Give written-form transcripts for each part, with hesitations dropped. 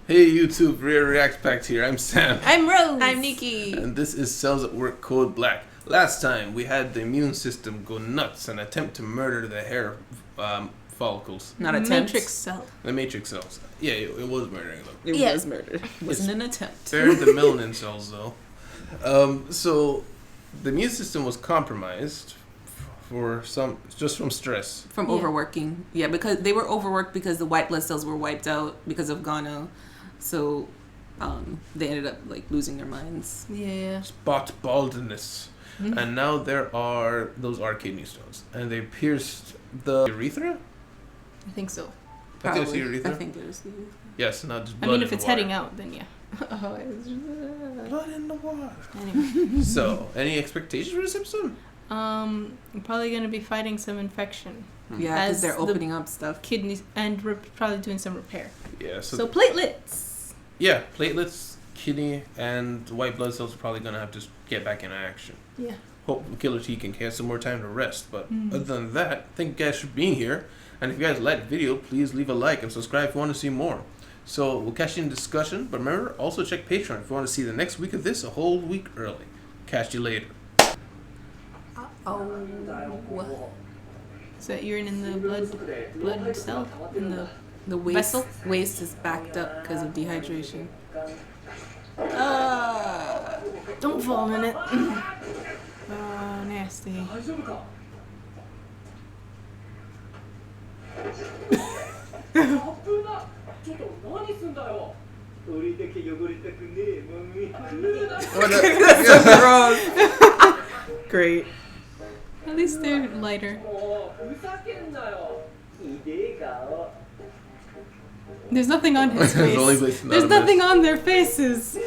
Hey YouTube, Rare React Pact here. I'm Sam. I'm Rose. I'm Nikki. And this is Cells at Work Code Black. Last time we had the immune system go nuts and attempt to murder the hair follicles. Not attempt. Matrix cell. The matrix cells. Yeah, it was murdering them. It was murdered. It wasn't an attempt. Spared the melanin cells though. So the immune system was compromised for just from stress. From overworking. Yeah, because they were overworked because the white blood cells were wiped out because of Ghana. So they ended up like losing their minds. Yeah. Spot baldness. Mm-hmm. And now there are kidney stones. And they pierced the urethra? I think so. I think urethra? I think there's the urethra. Yes, not just blood. I mean, if it's water. heading out, then yeah. Blood in the water. Anyway. So, any expectations for this episode? I'm probably going to be fighting some infection. Yeah, because they're the opening up stuff. Kidneys, and we're probably doing some repair. Yeah, so platelets. Yeah, platelets, kidney, and white blood cells are probably going to have to get back in action. Yeah. Hope Killer T can get some more time to rest. But other than that, thank you guys for being here. And if you guys like the video, please leave a like and subscribe if you want to see more. So we'll catch you in discussion. But remember, also check Patreon if you want to see the next week of this a whole week early. Catch you later. Oh. Is that urine in the blood cell? In the waist, vessel? waist is backed up because of dehydration. Don't fall in it. Nasty. Great. At least they're lighter. There's nothing on his face. There's nothing on their faces. The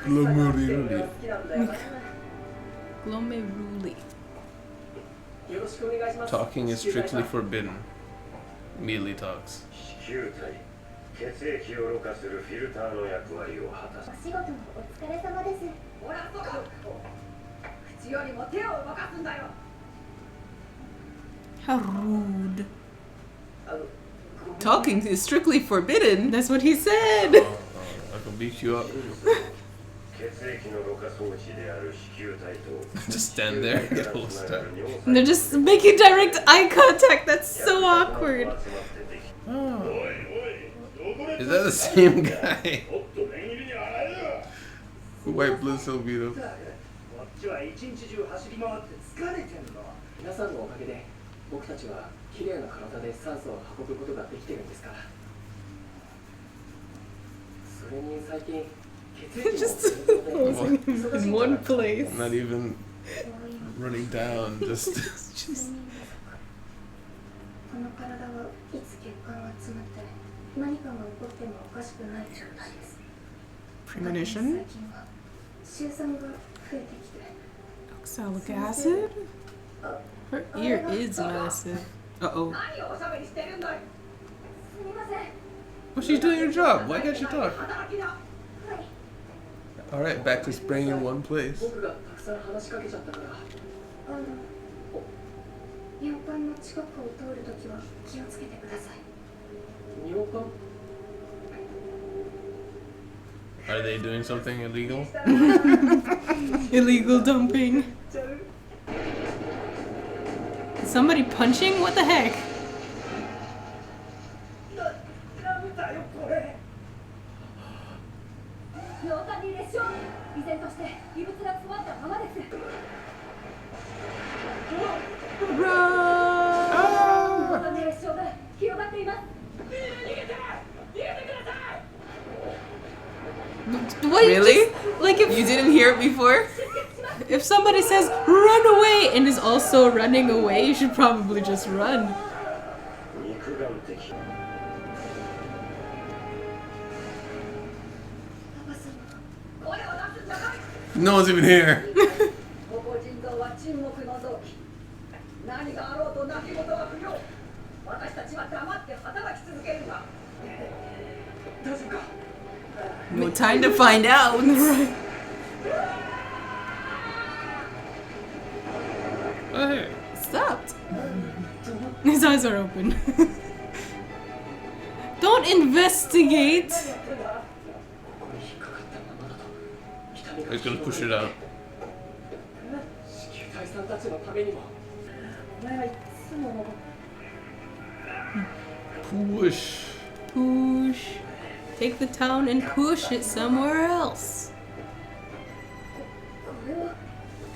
glomeruli. Glomeruli. Talking is strictly forbidden. Immediately talks. How rude. Talking is strictly forbidden. That's what he said. I can beat you up. Just stand there. Get all stuck. And they're just making direct eye contact. That's so awkward. Oh. Is that the same guy? White blood cell beat up. Just in one place. Not even running down, just premonition. Oxalic acid? Her ear is massive. Uh-oh. well, she's doing her job. Why can't she talk? Alright, back to spraying in one place. Are they doing something illegal? Illegal dumping. Somebody punching? What the heck? What, Really? Like if You didn't hear it before? if somebody says run away and is also running away, you should probably just run. No one's even here. No time to find out. Hey. Stopped. His eyes are open. Don't investigate! He's gonna push it out. Push. Push. Take the town and push it somewhere else.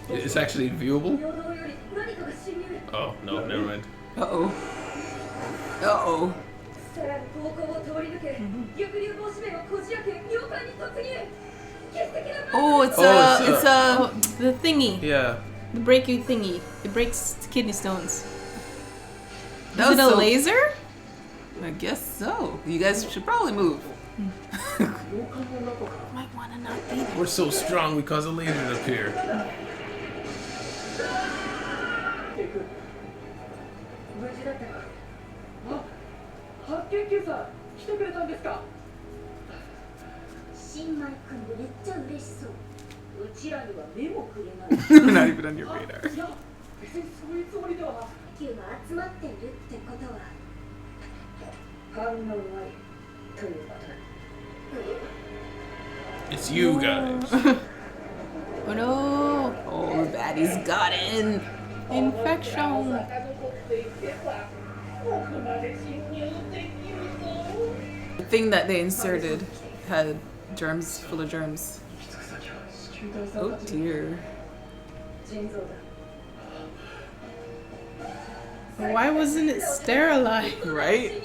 It's actually viewable? Oh, no, never mind. Uh-oh. Uh-oh. Oh, it's Oh, the thingy. Yeah. The break you thingy. It breaks kidney stones. That Is it was a laser? I guess so. You guys should probably move. Might wanna not be there. We're so strong we cause a laser to appear. Not even on your radar. It's you guys. Oh no! Oh, the baddies got in. Infection! The thing that they inserted had germs, full of germs. Oh dear. Why wasn't it sterilized? Right?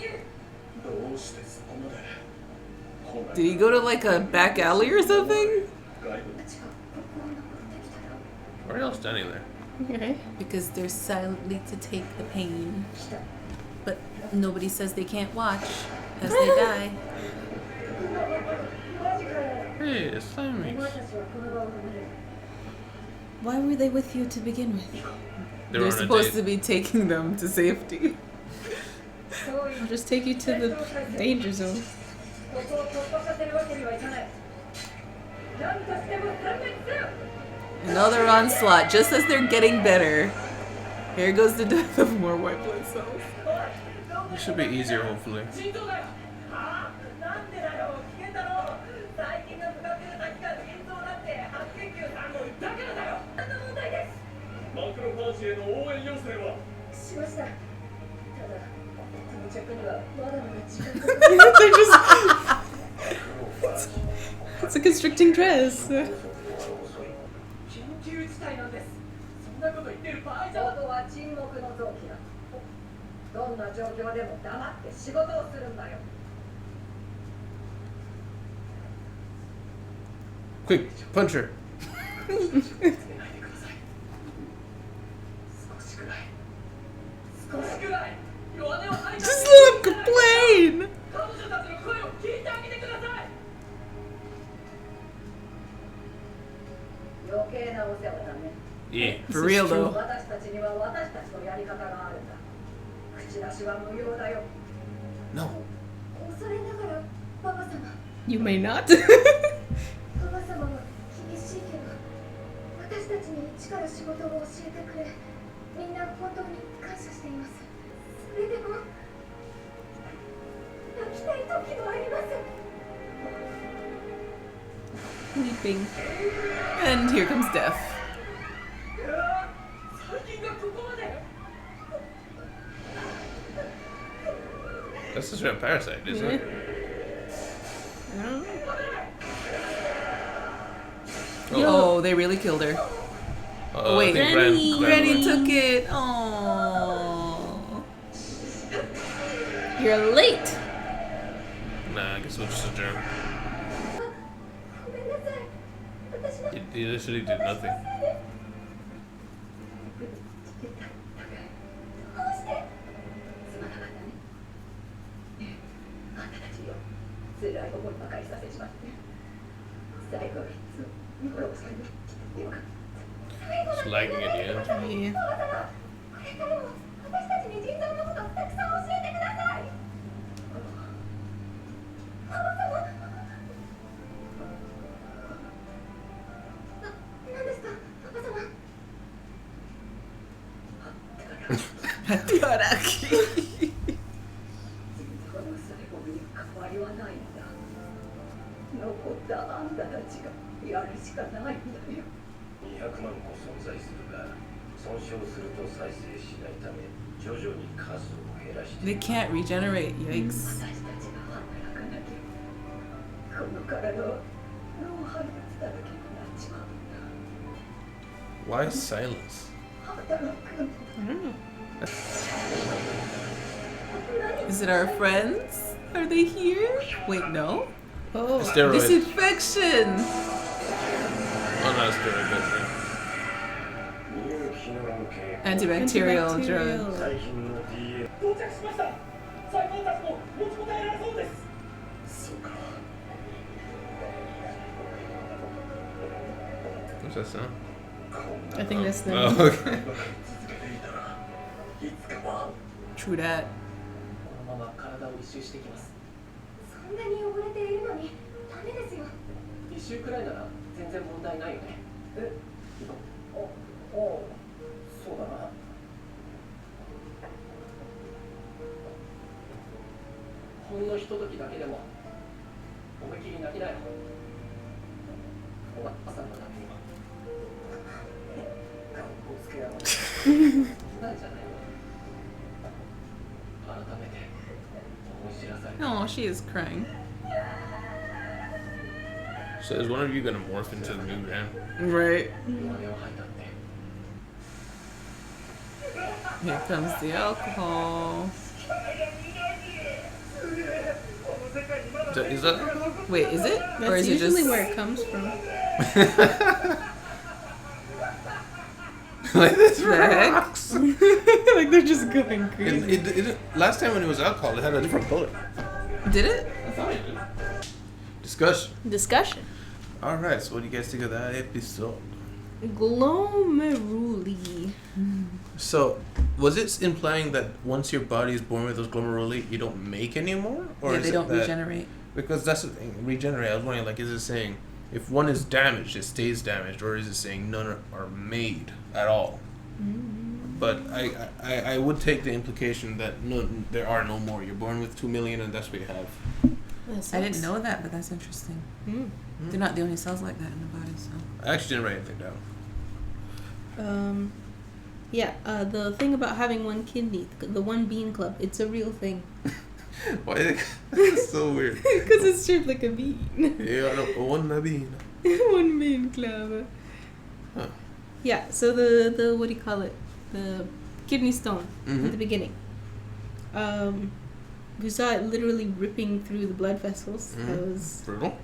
Did he go to like a back alley or something? Why are y'all standing there? Okay. Because they're silently to take the pain. But nobody says they can't watch as they die. Hey, it's Siamese. Why were they with you to begin with? They're on a supposed date. to be taking them to safety. I'll just take you to the danger zone. Another onslaught, just as they're getting better. Here goes the death of more white blood cells. It should be easier, hopefully. They're just. It's a constricting dress. Quick, punch her. Just let him complain! Yeah. For real though. No. You may not. ママ様は厳しいけど私たちに一から仕事を教えてくれみんな本当に感謝していますそれでも泣きたい時もあります Weeping. And here comes death. That's just a parasite, isn't it? I don't know. Oh, they really killed her. Wait, I think Granny. Granny away. took it. Oh. You're late. Nah, I guess it was just a germ. ごめんなさい私の He literally did nothing. どうしてすまなかったねねえあんたたちよ辛い思いばかりさせちまって最後はいつもよろしくねよかった It's lagging at the end. Yeah. これからも私たちに腎臓のことたくさん教えてくださいパパ様何ですかパパ様 Hataraki. この最後に変わりはないんだ。残ったあんたたちがやるしかないんだよ。200万個存在するが、損傷すると再生しないため、徐々に数を減らして They can't regenerate. Yikes. 私たちが働かなきゃ、この体は老廃物だらけになっちまうんだ。 Why silence? 働く。 I don't know. Is it our friends? Are they here? Wait, no. Oh, Steroid. Disinfection. Oh, not steroid, but 入気の恩恵 Antibacterial drug. 最近の DNA 到着しました。細胞たちも持ちこたえられそうです。そうか what's that sound? I think that's the. Oh, okay. いつかは True that. このまま体を一周してきます。そんなに汚れているのにダメですよ。一周くらいなら全然問題ないよね。え、そうだな。ほんのひとときだけでも思いっきり泣きなよ。おばあさんのためにも。顔をつけ合わせ。なんじゃないの。改めて思い知らされた。 Oh, she is crying. So is one of you gonna morph into the new man? Right. 弱音を吐いたって。 Here comes the alcohol. Is that alcohol? Wait, is it? Or That's is it usually just where it comes from. Like this The heck? rocks. Like they're just going crazy. Last time when it was alcohol, it had a different color. Did it? I thought it did. Discussion. Discussion. All right. So what do you guys think of that episode? Glomeruli. So was it implying that once your body is born with those glomeruli, you don't make anymore, or Yeah, is they it don't that, regenerate. Because that's the thing, regenerate. I was wondering, like, is it saying if one is damaged, it stays damaged, or is it saying none are made at all? But I would take the implication that no, there are no more. You're born with 2 million, and that's what you have. I didn't know that, but that's interesting. They're not the only cells like that in the body, so. I actually didn't write anything down. Yeah, the thing about having one kidney, the one bean club, it's a real thing. Why? It's so weird. Because it's shaped like a bean. Yeah, no, one bean. One bean club. Huh. Yeah, so the what do you call it? The kidney stone at the beginning. We saw it literally ripping through the blood vessels. That was Brutal.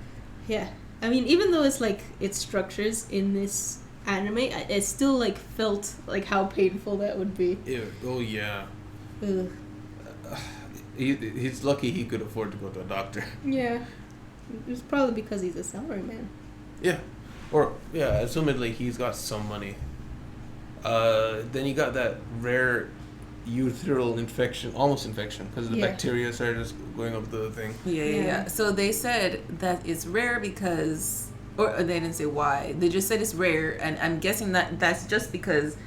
yeah. I mean, even though it's like its structures in this anime, it still like felt like how painful that would be. Ew. Oh yeah. Ugh. He's lucky he could afford to go to a doctor. Yeah, it's probably because he's a salaryman. Yeah. Or yeah, assumedly he's got some money. Then you got that rare urethral infection, almost infection, because the Yeah. bacteria started just going up the thing. Yeah. So they said that it's rare because, or they didn't say why. They just said it's rare, and I'm guessing that that's just because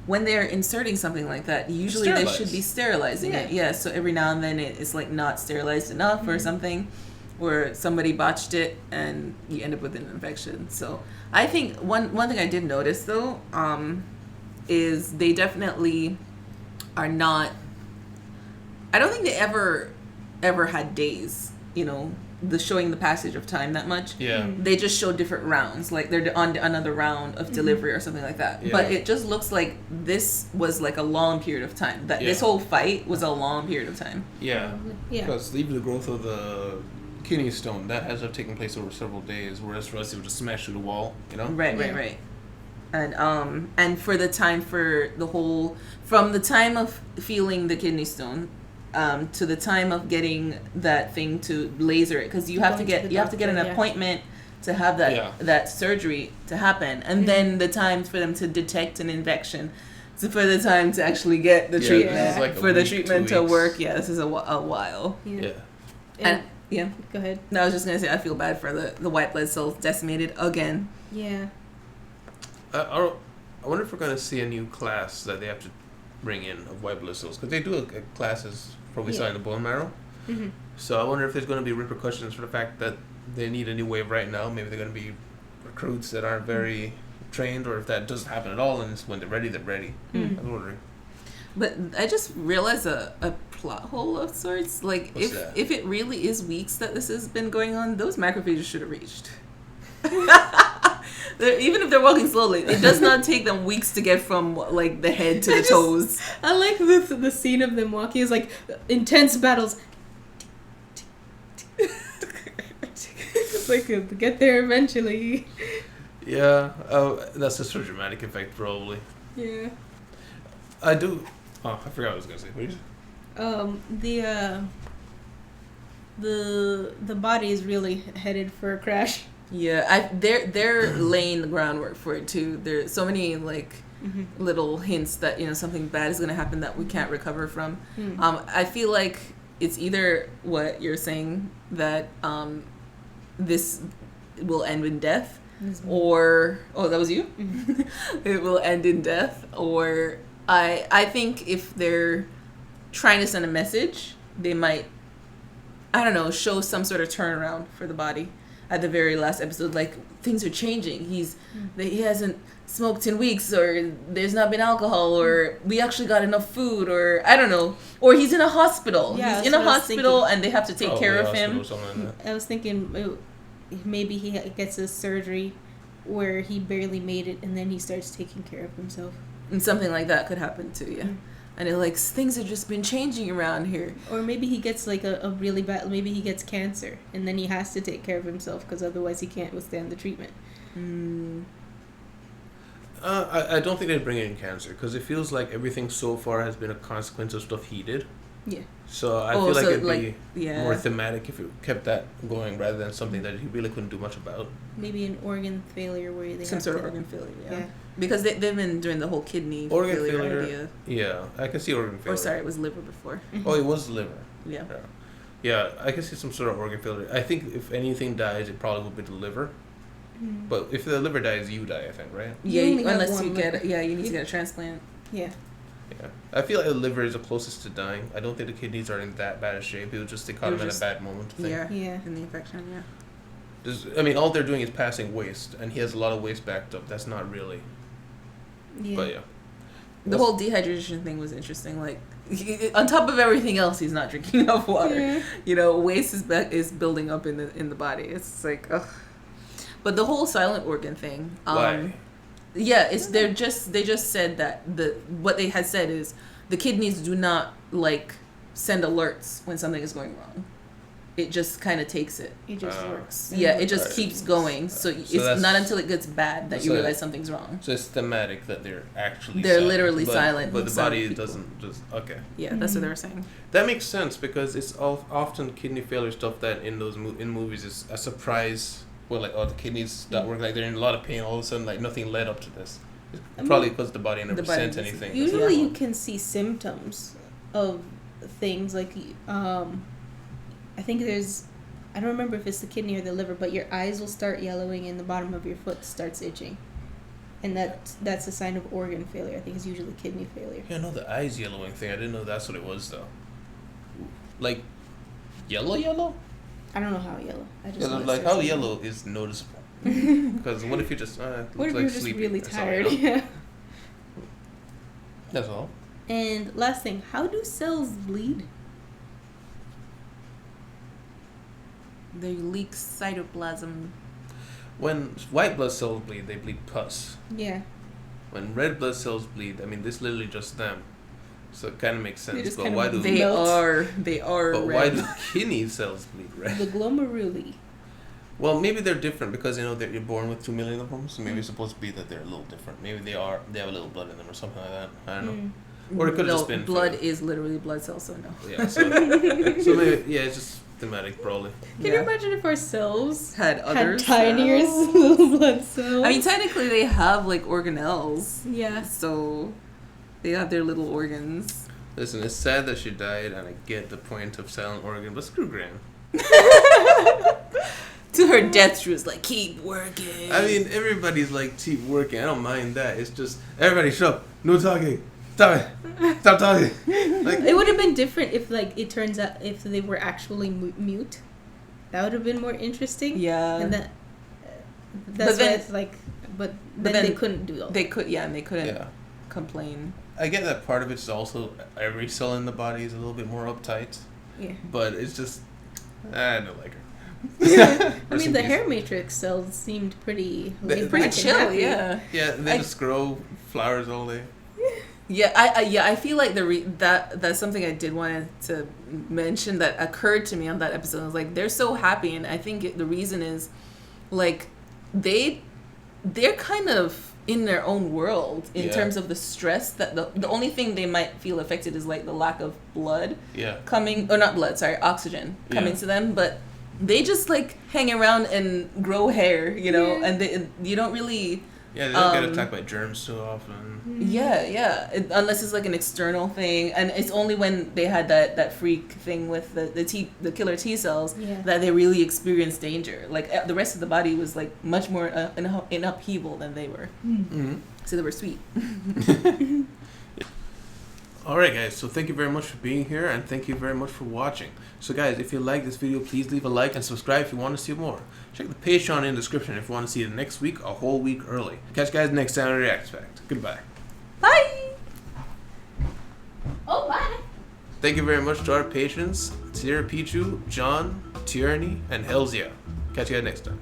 when they're inserting something like that, usually they should be sterilizing it. Yeah. So every now and then it's like not sterilized enough or something, or somebody botched it and you end up with an infection. So I think one thing I did notice though, is they definitely are not. I don't think they ever had days, the showing the passage of time that much. Yeah. They just show different rounds, like they're on another round of delivery or something like that. Yeah. But it just looks like this was like a long period of time. That this Yeah. whole fight was a long period of time. Yeah. Yeah. Because even the growth of the kidney stone, that has taken place over several days, whereas for us it would just smash through the wall, Right. Yeah. And for the time from the time of feeling the kidney stone, to the time of getting that thing to laser it, because you have to get an doctor, appointment to have that surgery to happen, and then the time for them to detect an infection, so for the time to actually get the treatment, this is like a for the week, 2 treatment to weeks. work. Yeah, this is a while. Yeah. And yeah, Go ahead. no, I was just gonna say I feel bad for the white blood cells decimated again. Yeah. I wonder if we're gonna see a new class that they have to bring in of white blood cells because they do classes for what we saw in the bone marrow. Mm-hmm. So I wonder if there's going to be repercussions for the fact that they need a new wave right now. Maybe they're going to be recruits that aren't very trained, or if that doesn't happen at all, and it's when they're ready. Mm. I was wondering. But I just realized a plot hole of sorts. Like, What's that? if it really is weeks that this has been going on, those macrophages should have reached. Even if they're walking slowly, it does not take them weeks to get from like the head to the toes. I like the scene of them walking. It's like intense battles. It's like get there eventually. Yeah, that's just for dramatic effect, probably. Yeah. I do. Oh, I forgot what I was gonna say. What did you say? The body is really headed for a crash. Yeah, they're laying the groundwork for it too. There's so many like little hints that something bad is going to happen that we can't recover from. I feel like it's either what you're saying that this will end in death, or that was you. It will end in death, or I think if they're trying to send a message, they might, I don't know, show some sort of turnaround for the body. At the very last episode, like, things are changing. He hasn't smoked in weeks, or there's not been alcohol, or we actually got enough food, or I don't know, or he's in a hospital. Yeah, he's in a hospital and they have to take care of him. I was thinking maybe he gets a surgery where he barely made it, and then he starts taking care of himself. And something like that could happen too, yeah. And it like things have just been changing around here. Or maybe he gets like a really bad, maybe he gets cancer, and then he has to take care of himself because otherwise he can't withstand the treatment. I don't think they'd bring in cancer because it feels like everything so far has been a consequence of stuff he did. Yeah. So I feel like so it'd be yeah. more thematic if it kept that going rather than something that he really couldn't do much about. Maybe an organ failure where they Some have sort to, of organ failure, yeah. Yeah. Because they've been doing the whole kidney Organ failure failure. idea. Yeah, I can see organ failure. Or sorry, it was liver before. Oh, it was liver. Yeah. Yeah, I can see some sort of organ failure. I think if anything dies, it probably would be the liver. But if the liver dies, you die, I think, right? You Yeah, only have unless one you get liver. you need to get a transplant. Yeah. Yeah. I feel like the liver is the closest to dying. I don't think the kidneys are in that bad a shape. It was just they caught him at a bad moment. I think. Yeah. In the infection, yeah. All they're doing is passing waste, and he has a lot of waste backed up. That's not really. Yeah. But yeah. The whole dehydration thing was interesting. Like, on top of everything else, he's not drinking enough water. Yeah. Waste is building up in the body. It's like, ugh. But the whole silent organ thing. Why? Yeah, they just said that what they had said is the kidneys do not like send alerts when something is going wrong. It just kind of takes it. It just works. Yeah, it just keeps going. So it's not until it gets bad that you realize something's wrong. So it's thematic that they're actually They're silent, literally silent. But the body people. doesn't just okay. Yeah, that's what they were saying. That makes sense because it's often kidney failure stuff that in those in movies is a surprise. Well, like, the kidneys not working, like they're in a lot of pain. All of a sudden, like nothing led up to this. Probably because the body never sent anything. Usually, you can see symptoms of things like, I think I don't remember if it's the kidney or the liver, but your eyes will start yellowing and the bottom of your foot starts itching, and that's a sign of organ failure. I think it's usually kidney failure. Yeah, no, the eyes yellowing thing. I didn't know that's what it was though. Like, yellow. I don't know how yellow. I just know like how yellow is noticeable. Because what if you just what if like you're just sleeping really or something, tired? Yeah. That's all. And last thing, how do cells bleed? They leak cytoplasm. When white blood cells bleed, they bleed pus. Yeah. When red blood cells bleed, I mean, this literally just them. So it kind of makes sense. just But kind why of do They are But red. why do kidney cells bleed red? The glomeruli. Well, maybe they're different because that you're born with 2 million of them. So maybe it's supposed to be that they're a little different. Maybe they have a little blood in them or something like that. I don't know. Or it could have just been blood is literally blood cells, so no. Yeah. So maybe it's just thematic probably. Can you imagine if our cells had others? tinier little blood cells? I mean, technically they have like organelles. Yeah. So they have their little organs. Listen, it's sad that she died, and I get the point of silent organ, but screw Gran. To her death, she was like, keep working. I mean, everybody's like, keep working. I don't mind that. It's just, everybody shut up. No talking. Stop it. Stop talking. Like, It would have been different if, like, it turns out if they were actually mute. That would have been more interesting. Yeah. And that's But then- why it's like, but then they couldn't do all. They could, and they couldn't yeah. complain. I get that part of it's also every cell in the body is a little bit more uptight, Yeah. but it's just I don't like her. I mean, the hair matrix cells seemed pretty They- Pretty back and chill, happy. yeah. Yeah, they just grow flowers all day. Yeah, I feel like that's something I did want to mention that occurred to me on that episode. I was like, they're so happy, and I think the reason is, like, they're kind of in their own world in terms of the stress that the only thing they might feel affected is like the lack of blood coming, or not blood, sorry, oxygen coming to them, but they just like hang around and grow hair, you know, and you don't really. Yeah, they don't get attacked by germs so often. Yeah. Unless it's like an external thing, and it's only when they had that freak thing with the killer T cells that they really experienced danger. Like the rest of the body was like much more in upheaval than they were. Mm-hmm. So they were sweet. All right, guys. So thank you very much for being here, and thank you very much for watching. So, guys, if you like this video, please leave a like and subscribe if you want to see more. Check the Patreon in the description if you want to see it next week, a whole week early. Catch you guys next time on React Fact. Goodbye. Bye. Oh, bye. Thank you very much to our patrons, Tira Pichu, John, Tierney, and Helzia. Catch you guys next time.